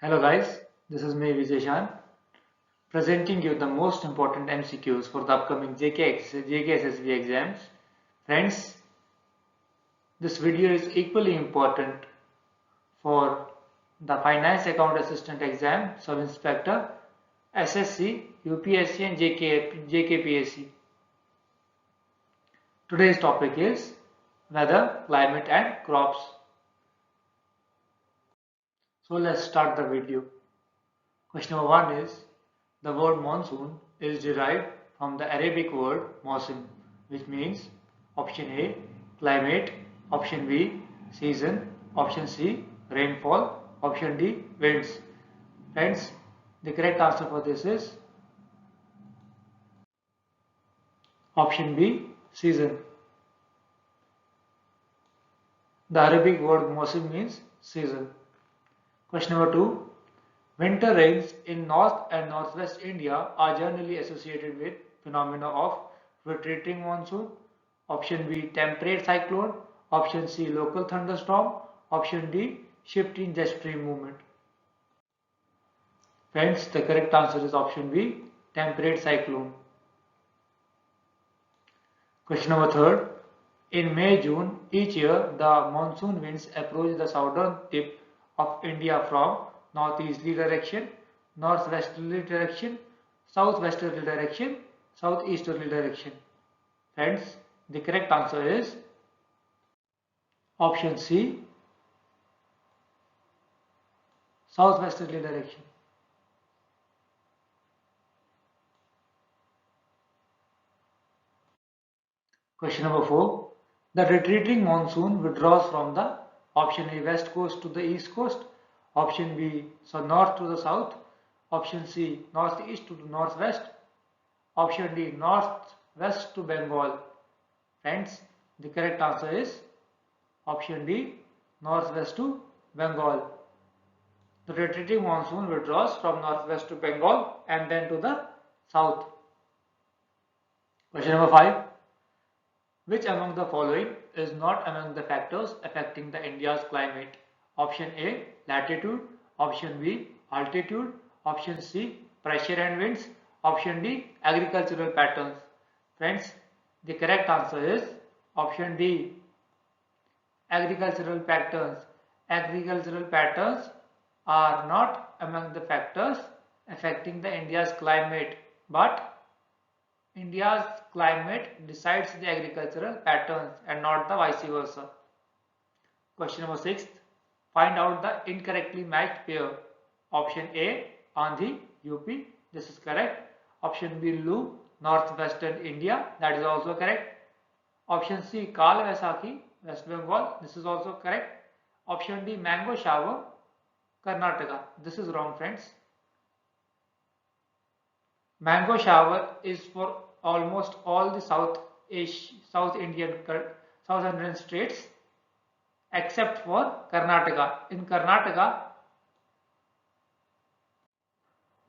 Hello guys, this is me Vijay Shan presenting you the most important MCQs for the upcoming JKSSB exams. Friends, this video is equally important for the Finance Account Assistant exam, Sub Inspector, SSC, UPSC and JKPSC. Today's topic is weather, climate and crops. So let's start the video. Question number 1 is the word monsoon is derived from the Arabic word mausim, which means option A climate, option B season, option C rainfall, option D winds. Friends, the correct answer for this is option B season. The Arabic word mausim means season. Question number 2. Winter rains in north and northwest India are generally associated with phenomena of retreating monsoon, option B temperate cyclone, option C local thunderstorm, option D shifting jet stream movement. Friends, the correct answer is option B temperate cyclone. Question number 3. In May-June each year, the monsoon winds approach the southern tip of India from northeasterly direction, northwesterly direction, southwesterly direction, southeasterly direction. Friends, the correct answer is option C, southwesterly direction. Question number 4. The retreating monsoon withdraws from the option A west coast to the east coast, option B so north to the south, option C northeast to the northwest, option D northwest to Bengal. Friends, the correct answer is option D northwest to Bengal. The retreating monsoon withdraws from northwest to Bengal and then to the south. Question number 5. Which among the following is not among the factors affecting the India's climate? Option A latitude, option B altitude, option C pressure and winds, option D agricultural patterns. Friends, the correct answer is option D agricultural patterns. Agricultural patterns are not among the factors affecting the India's climate, but India's climate decides the agricultural patterns and not the vice versa. Question number 6. Find out the incorrectly matched pair. Option A, Andhri, UP. This is correct. Option B, Lu, northwestern India. That is also correct. Option C, Kal Vaisakhi, West Bengal. This is also correct. Option D, Mango Shower, Karnataka. This is wrong, friends. Mango shower is for almost all the South Indian states except for Karnataka. In Karnataka,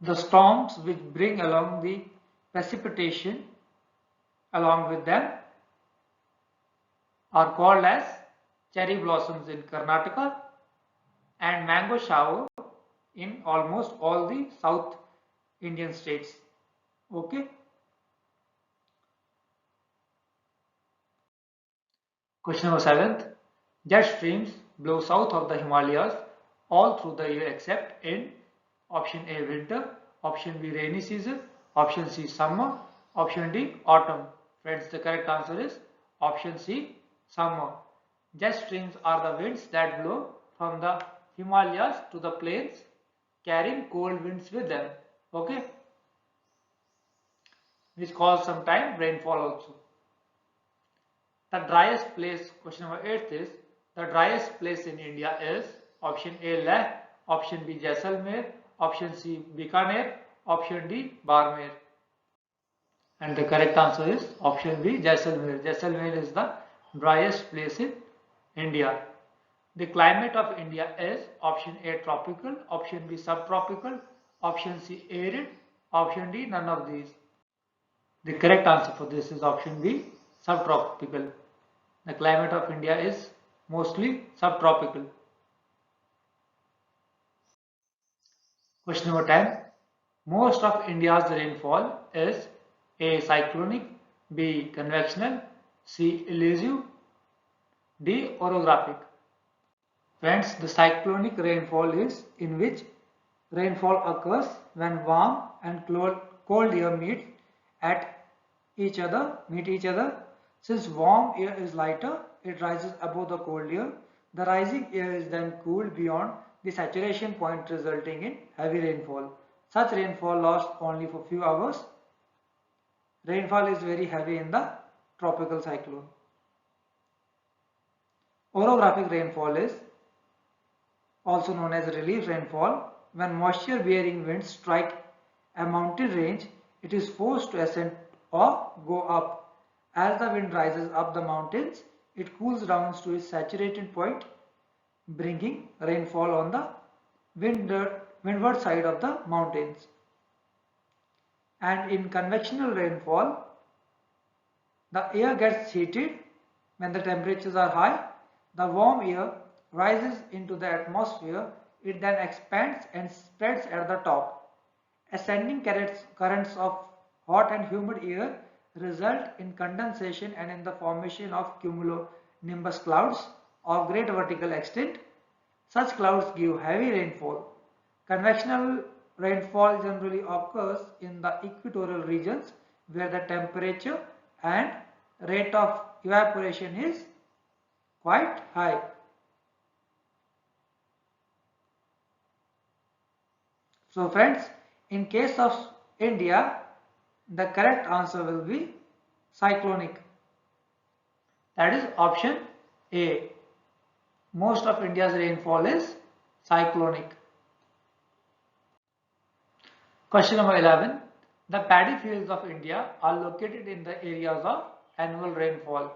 the storms which bring along the precipitation along with them are called as cherry blossoms in Karnataka and mango shower in almost all the South Indian states. Okay. Question number 7. Jet streams blow south of the Himalayas all through the year except in option A winter, option B rainy season, option C summer, option D autumn. Friends, the correct answer is option C summer. Jet streams are the winds that blow from the Himalayas to the plains carrying cold winds with them. Okay. Which cause sometimes rainfall also. The driest place, question number 8 is, the driest place in India is option A Leh, option B Jaisalmer, option C Bikaner, option D Barmer. And the correct answer is option B Jaisalmer. Jaisalmer is the driest place in India. The climate of India is option A tropical, option B subtropical, option C arid, option D none of these. The correct answer for this is option B subtropical. The climate of India is mostly subtropical. Question number 10. Most of India's rainfall is A. Cyclonic, B. Convectional, C. Elusive, D. Orographic. Friends, the cyclonic rainfall is in which rainfall occurs when warm and cold air meet each other. Since warm air is lighter, it rises above the cold air. The rising air is then cooled beyond the saturation point, resulting in heavy rainfall. Such rainfall lasts only for few hours. Rainfall is very heavy in the tropical cyclone. Orographic rainfall is also known as relief rainfall. When moisture bearing winds strike a mountain range, it is forced to ascend or go up. As the wind rises up the mountains, it cools down to its saturated point, bringing rainfall on the windward side of the mountains. And in convectional rainfall, the air gets heated when the temperatures are high. The warm air rises into the atmosphere. It then expands and spreads at the top. Ascending currents of hot and humid air result in condensation and in the formation of cumulonimbus clouds of great vertical extent. Such clouds give heavy rainfall. Convectional rainfall generally occurs in the equatorial regions where the temperature and rate of evaporation is quite high. So friends, in case of India, the correct answer will be cyclonic. That is option A. Most of India's rainfall is cyclonic. Question number 11. The paddy fields of India are located in the areas of annual rainfall.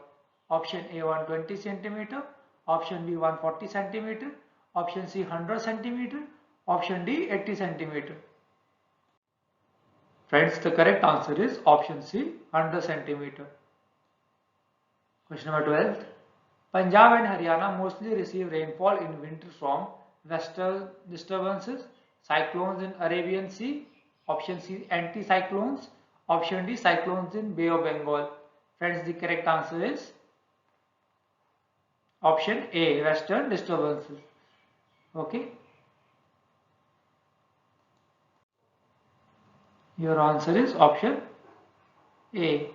Option A 120 cm, option B 140 cm, option C 100 cm, option D 80 cm. Friends, the correct answer is option C 100 cm. Question number 12. Punjab and Haryana mostly receive rainfall in winter from western disturbances, cyclones in Arabian Sea, option C anticyclones, option D cyclones in Bay of Bengal. Friends, the correct answer is option A, western disturbances. Okay. Your answer is option A.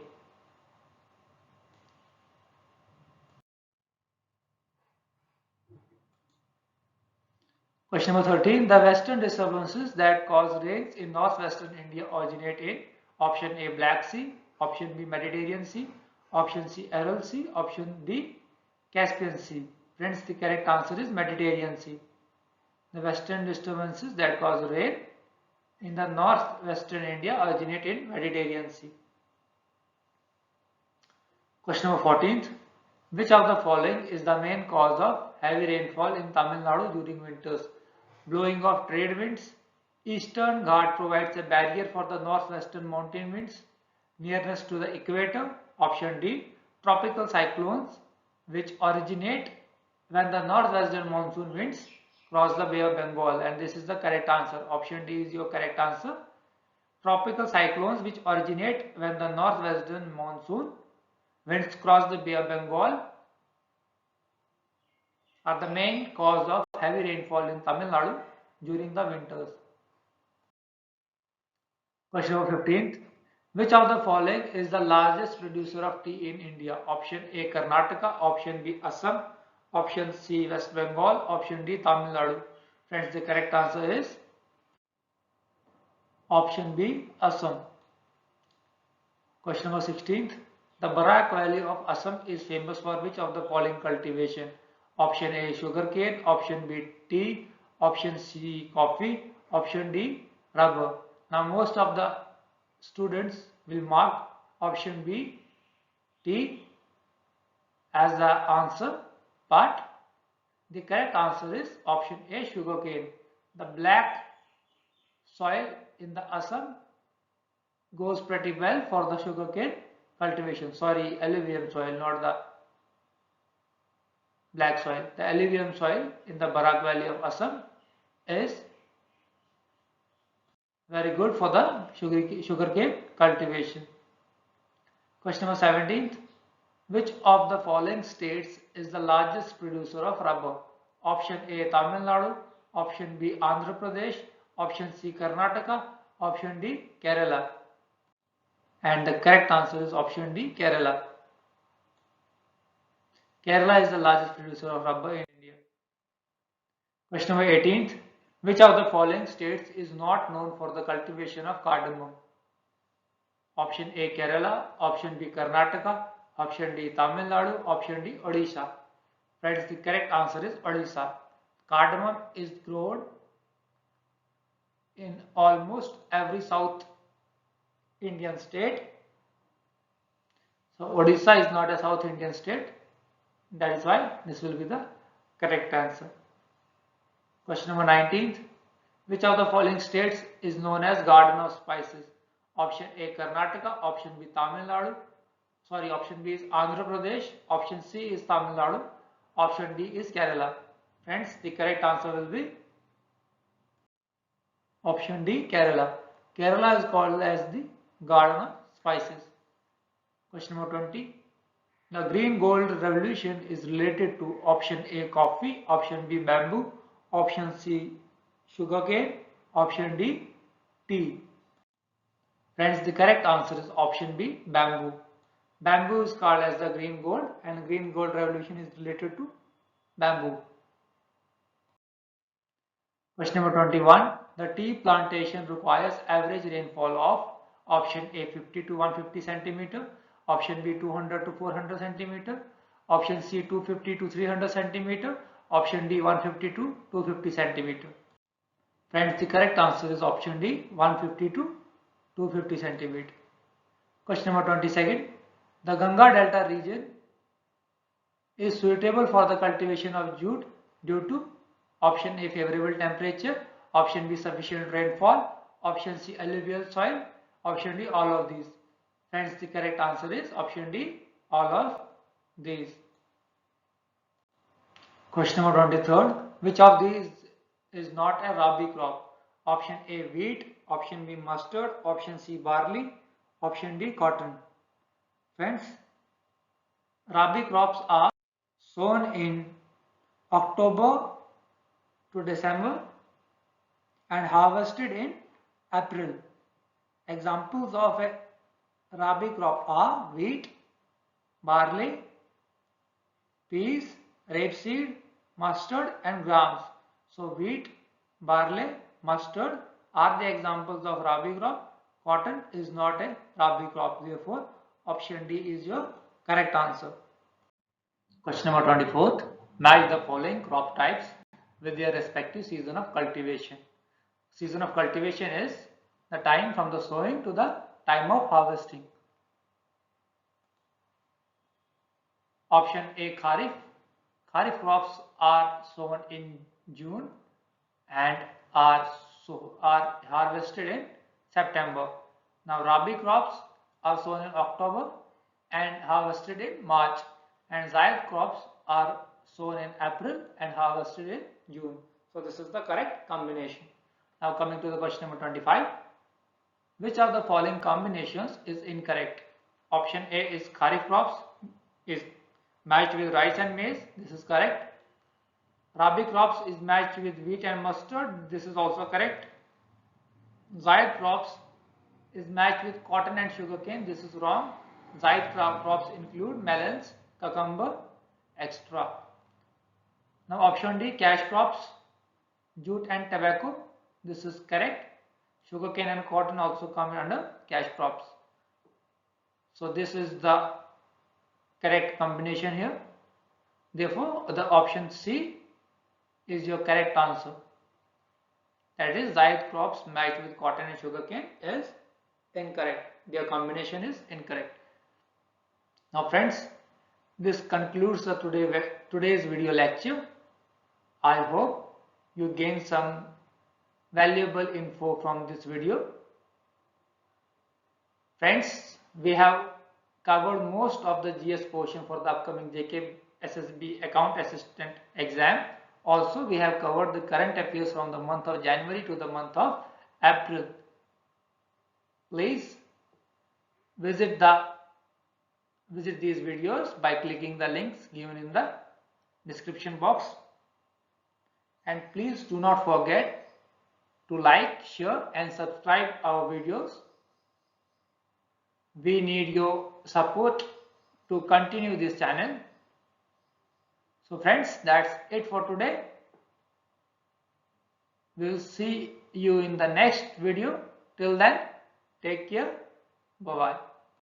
Question number 13. The western disturbances that cause rains in northwestern India originate in option A Black Sea, option B Mediterranean Sea, option C Aral Sea, option D Caspian Sea. Friends, the correct answer is Mediterranean Sea. The western disturbances that cause rain in the northwestern India originate in Mediterranean Sea. Question number 14th. Which of the following is the main cause of heavy rainfall in Tamil Nadu during winters? Blowing of trade winds. Eastern Ghat provides a barrier for the northwestern mountain winds. Nearness to the equator. Option D. Tropical cyclones which originate when the northwestern monsoon winds cross the Bay of Bengal, and this is the correct answer. Option D is your correct answer. Tropical cyclones which originate when the northwestern monsoon winds cross the Bay of Bengal are the main cause of heavy rainfall in Tamil Nadu during the winters. Question number 15th. Which of the following is the largest producer of tea in India? Option A Karnataka, option B Assam, option C West Bengal, option D Tamil Nadu. Friends, the correct answer is option B Assam. Question number 16th. The Barak Valley of Assam is famous for which of the following cultivation? Option A sugarcane, option B tea, option C coffee, option D rubber. Now most of the students will mark option B tea as the answer, but the correct answer is option A sugarcane. The black soil in the Assam goes pretty well for the sugarcane cultivation. Sorry, alluvium soil, not the black soil. The alluvium soil in the Barak Valley of Assam is very good for the sugarcane cultivation. Question number 17. Which of the following states is the largest producer of rubber? Option A Tamil Nadu, option B Andhra Pradesh, option C Karnataka, option D Kerala. And the correct answer is option D Kerala. Kerala is the largest producer of rubber in India. Question number 18th. Which of the following states is not known for the cultivation of cardamom? Option A Kerala, option B Karnataka, option D Tamil Nadu, option D Odisha. Friends, the correct answer is Odisha. Cardamom is grown in almost every South Indian state. So Odisha is not a South Indian state. That is why this will be the correct answer. Question number 19th. Which of the following states is known as Garden of Spices? Option A Karnataka, option B Tamil Nadu, option B is Andhra Pradesh, option C is Tamil Nadu, option D is Kerala. Friends, the correct answer will be option D Kerala. Kerala is called as the Garden of Spices. Question number 20. The green gold revolution is related to option A coffee, option B bamboo, option C sugarcane, option D tea. Friends, the correct answer is option B bamboo. Bamboo is called as the green gold and green gold revolution is related to bamboo. Question number 21. The tea plantation requires average rainfall of option A 50 to 150 centimeter, option B 200 to 400 centimeter, option C 250 to 300 centimeter, option D 150 to 250 centimeter. Friends, the correct answer is option D 150 to 250 centimeter. Question number 22. The Ganga Delta region is suitable for the cultivation of jute due to option A favorable temperature, option B sufficient rainfall, option C alluvial soil, option D all of these. Friends, the correct answer is option D all of these. Question number 23. Which of these is not a Rabi crop? Option A wheat, option B mustard, option C barley, option D cotton. Friends, Rabi crops are sown in October to December and harvested in April. Examples of a Rabi crop are wheat, barley, peas, rapeseed, mustard and grams. So wheat, barley, mustard are the examples of Rabi crop. Cotton is not a Rabi crop. Therefore, option D is your correct answer. Question number 24. Match the following crop types with their respective season of cultivation. Season of cultivation is the time from the sowing to the time of harvesting. Option A Kharif. Kharif crops are sown in June and are harvested in September. Now Rabi crops are sown in October and harvested in March, and Zaid crops are sown in April and harvested in June. So this is the correct combination. Now coming to the question number 25. Which of the following combinations is incorrect? Option A is Kharif crops is matched with rice and maize. This is correct. Rabi crops is matched with wheat and mustard. This is also correct. Zaid crops is matched with cotton and sugarcane. This is wrong. Zaid crops include melons, cucumber, etc. Now option D, cash crops, jute and tobacco. This is correct. Sugarcane and cotton also come under cash crops. So this is the correct combination here. Therefore, the option C is your correct answer. That is, Zaid crops matched with cotton and sugarcane is incorrect. Their combination is incorrect. Now friends, this concludes the today's video lecture. I hope you gained some valuable info from this video. Friends, we have covered most of the GS portion for the upcoming JK SSB Account Assistant exam. Also, we have covered the current affairs from the month of January to the month of April. Please visit these videos by clicking the links given in the description box, and please do not forget to like, share and subscribe our videos. We need your support to continue this channel. So friends, that's it for today. We will see you in the next video. Till then, take care. Bye bye.